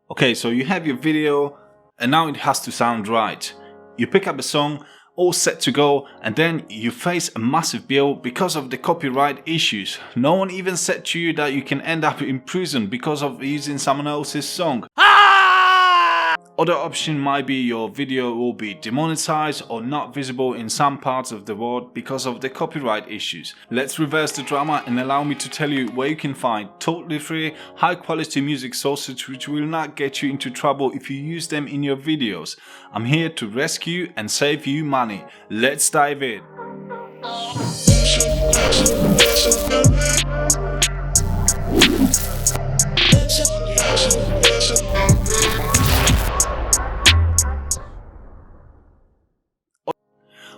Okay, so you have your video and now it has to sound right. You pick up a song, all set to go, and then you face a massive bill because of the copyright issues. No one even said to you that you can end up in prison because of using someone else's song. Other option might be your video will be demonetized or not visible in some parts of the world because of the copyright issues. Let's reverse the drama and allow me to tell you where you can find totally free, high quality music sources which will not get you into trouble if you use them in your videos. I'm here to rescue and save you money. Let's dive in.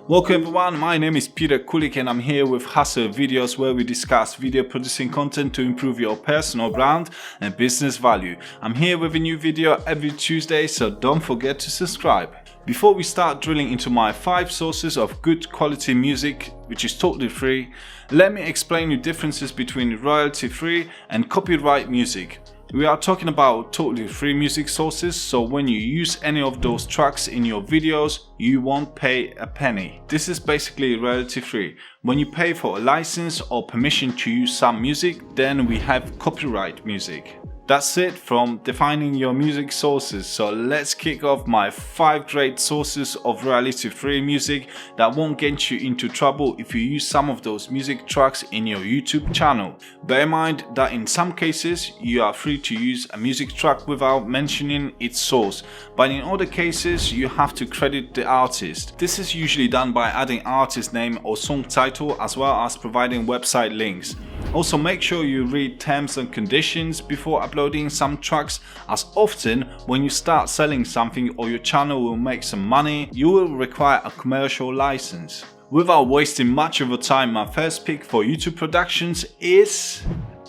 Welcome everyone, my name is Peter Kulik and I'm here with Hustle Videos where we discuss video producing content to improve your personal brand and business value. I'm here with a new video every Tuesday, so don't forget to subscribe. Before we start drilling into my 5 sources of good quality music, which is totally free, let me explain you differences between royalty free and copyright music. We are talking about totally free music sources, so when you use any of those tracks in your videos, you won't pay a penny. This is basically royalty free. When you pay for a license or permission to use some music, then we have copyright music. That's it from defining your music sources, so let's kick off my 5 great sources of royalty free music that won't get you into trouble if you use some of those music tracks in your YouTube channel. Bear in mind that in some cases you are free to use a music track without mentioning its source, but in other cases you have to credit the artist. This is usually done by adding artist name or song title as well as providing website links. Also make sure you read terms and conditions before uploading some tracks, as often when you start selling something or your channel will make some money, you will require a commercial license. Without wasting much of your time, my first pick for YouTube productions is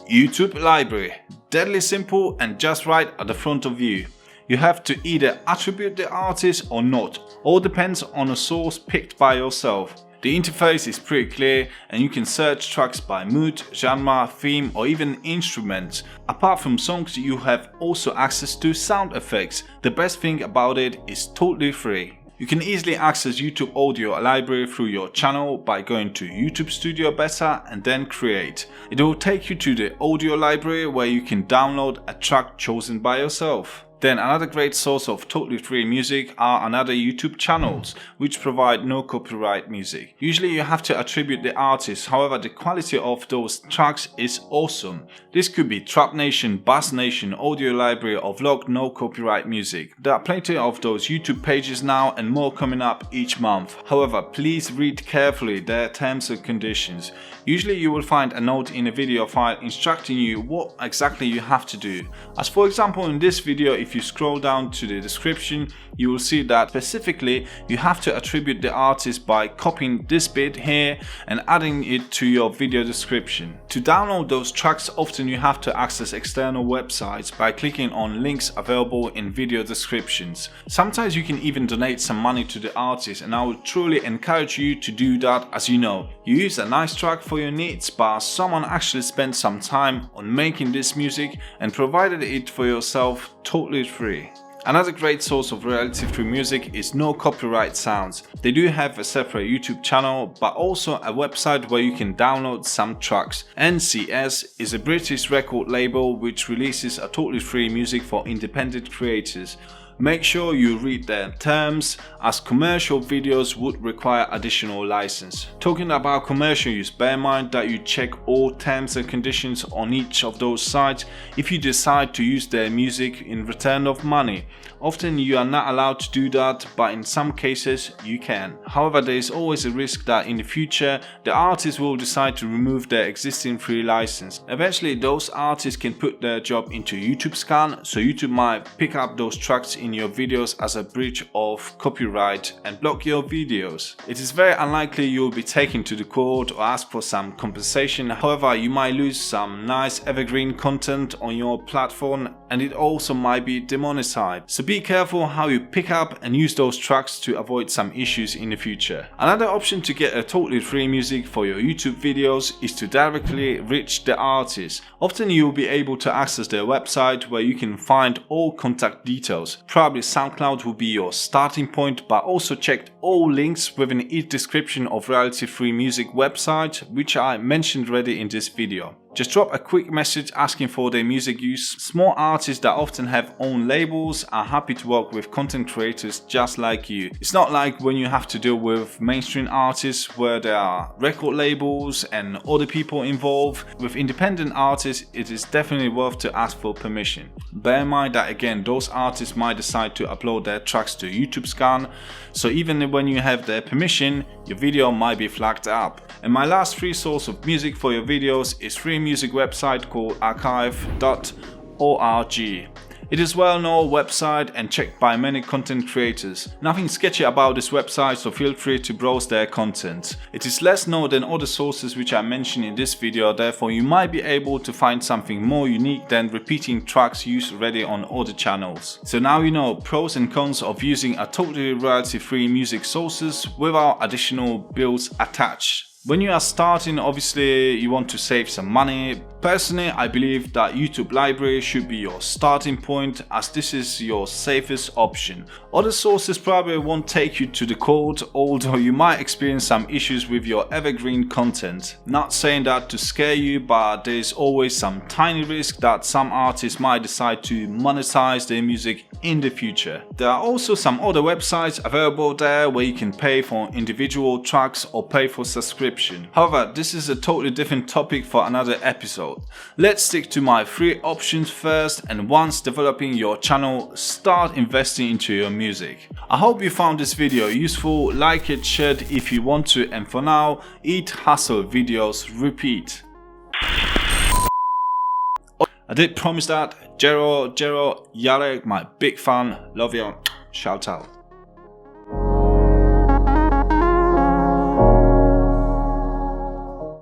YouTube Library. Deadly simple and just right at the front of you. You have to either attribute the artist or not, all depends on a source picked by yourself. The interface is pretty clear and you can search tracks by mood, genre, theme or even instruments. Apart from songs, you have also access to sound effects. The best thing about it is totally free. You can easily access YouTube audio library through your channel by going to YouTube Studio Beta and then Create. It will take you to the audio library where you can download a track chosen by yourself. Then another great source of totally free music are another YouTube channels which provide no copyright music. Usually you have to attribute the artist, however the quality of those tracks is awesome. This could be Trap Nation, Bass Nation, Audio Library or Vlog no copyright music. There are plenty of those YouTube pages now and more coming up each month. However, please read carefully their terms and conditions. Usually you will find a note in a video file instructing you what exactly you have to do. As for example in this video, if you scroll down to the description, you will see that specifically you have to attribute the artist by copying this bit here and adding it to your video description. To download those tracks, often you have to access external websites by clicking on links available in video descriptions. Sometimes you can even donate some money to the artist, and I would truly encourage you to do that, as you know, you use a nice track for your needs, but someone actually spent some time on making this music and provided it for yourself totally free. Another great source of royalty free music is No Copyright Sounds. They do have a separate YouTube channel but also a website where you can download some tracks. NCS is a British record label which releases a totally free music for independent creators. Make sure you read their terms, as commercial videos would require additional license. Talking about commercial use, bear in mind that you check all terms and conditions on each of those sites if you decide to use their music in return of money. Often you are not allowed to do that, but in some cases you can. However, there is always a risk that in the future the artist will decide to remove their existing free license. Eventually those artists can put their job into YouTube scan, so YouTube might pick up those tracks in your videos as a breach of copyright and block your videos. It is very unlikely you will be taken to the court or asked for some compensation. However, you might lose some nice evergreen content on your platform and it also might be demonetized. So be careful how you pick up and use those tracks to avoid some issues in the future. Another option to get a totally free music for your YouTube videos is to directly reach the artist. Often you will be able to access their website where you can find all contact details. Probably SoundCloud will be your starting point, but also check all links within each description of royalty free music website, which I mentioned already in this video. Just drop a quick message asking for their music use. Small artists that often have own labels are happy to work with content creators just like you. It's not like when you have to deal with mainstream artists where there are record labels and other people involved. With independent artists, it is definitely worth to ask for permission. Bear in mind that again, those artists might decide to upload their tracks to YouTube scan, so even when you have their permission, your video might be flagged up. And my last free source of music for your videos is free music website called archive.org. It is a well-known website and checked by many content creators. Nothing sketchy about this website, so feel free to browse their content. It is less known than other sources which I mentioned in this video, therefore you might be able to find something more unique than repeating tracks used already on other channels. So now you know pros and cons of using a totally royalty-free music sources without additional bills attached. When you are starting, obviously you want to save some money. Personally, I believe that YouTube library should be your starting point, as this is your safest option. Other sources probably won't take you to the code, although you might experience some issues with your evergreen content. Not saying that to scare you, but there is always some tiny risk that some artists might decide to monetize their music in the future. There are also some other websites available there where you can pay for individual tracks or pay for subscription. However, this is a totally different topic for another episode. Let's stick to my free options first, and once developing your channel, start investing into your music. I hope you found this video useful. Like it, share it if you want to, and for now, eat, hustle, videos, repeat. I did promise that. Jero, Yarek, my big fan. Love you. Shout out.